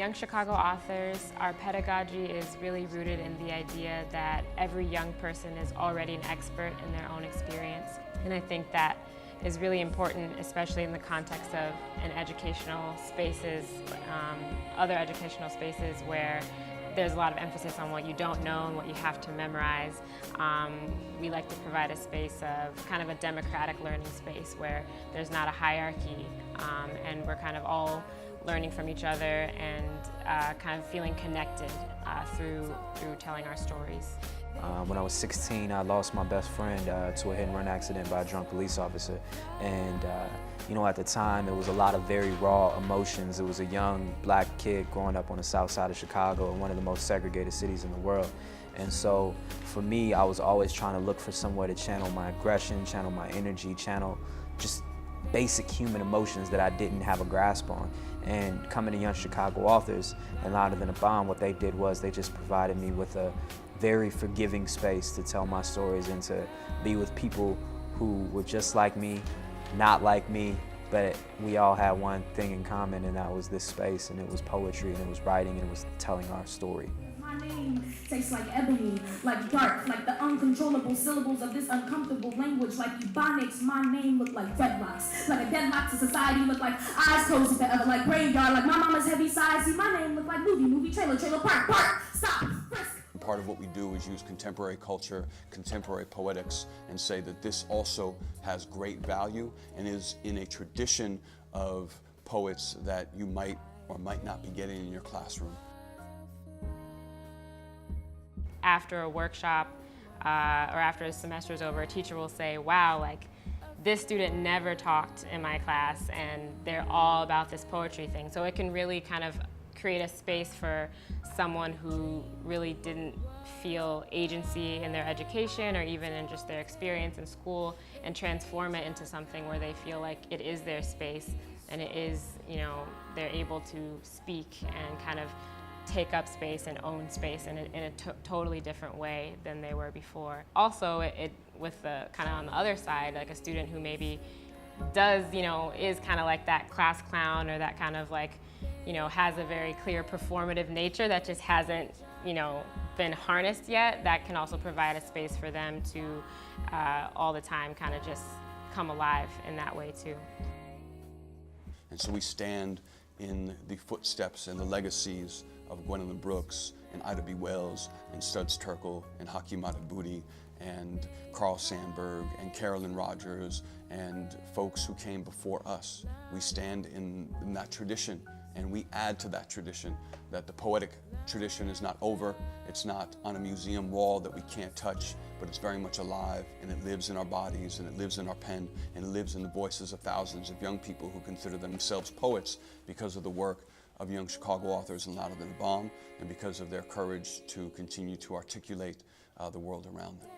Young Chicago Authors, our pedagogy is really rooted in the idea that every young person is already an expert in their own experience. And I think that is really important, especially in the context of educational spaces, other educational spaces where there's a lot of emphasis on what you don't know and what you have to memorize. We like to provide a space of kind of a democratic learning space where there's not a hierarchy, and we're kind of all learning from each other and kind of feeling connected through telling our stories. When I was 16, I lost my best friend to a hit-and-run accident by a drunk police officer. And you know, at the time, it was a lot of very raw emotions. It was a young black kid growing up on the south side of Chicago in one of the most segregated cities in the world. And so for me, I was always trying to look for somewhere to channel my aggression, channel my energy, channel just basic human emotions that I didn't have a grasp on. And coming to Young Chicago Authors and Louder Than a Bomb, what they did was they just provided me with a very forgiving space to tell my stories and to be with people who were just like me, not like me, but we all had one thing in common, and that was this space, and it was poetry, and it was writing, and it was telling our story. My name tastes like ebony, like dark, like the uncontrollable syllables of this uncomfortable language, like ebonics. My name looked like dreadlocks, like a deadlock to society, looked like eyes closed forever, like graveyard, like my mama's heavy sighs. See, my name looked like movie, trailer, park, stop, frisk. Part of what we do is use contemporary culture, contemporary poetics, and say that this also has great value and is in a tradition of poets that you might or might not be getting in your classroom. After a workshop or after a semester is over, a teacher will say, wow, like this student never talked in my class and they're all about this poetry thing. So it can really kind of create a space for someone who really didn't feel agency in their education or even in just their experience in school, and transform it into something where they feel like it is their space and it is, you know, they're able to speak and kind of take up space and own space in a totally different way than they were before. Also, with the kind of on the other side, like a student who maybe does, you know, is kind of like that class clown or that kind of like, you know, has a very clear performative nature that just hasn't, you know, been harnessed yet, that can also provide a space for them to all the time kind of just come alive in that way too. And so we stand in the footsteps and the legacies of Gwendolyn Brooks and Ida B. Wells and Studs Terkel and Hakeem Madhubuti and Carl Sandburg and Carolyn Rogers and folks who came before us. We stand in that tradition, and we add to that tradition, that the poetic tradition is not over, it's not on a museum wall that we can't touch, but it's very much alive, and it lives in our bodies, and it lives in our pen, and it lives in the voices of thousands of young people who consider themselves poets because of the work of Young Chicago Authors and Louder Than a Bomb, and because of their courage to continue to articulate the world around them.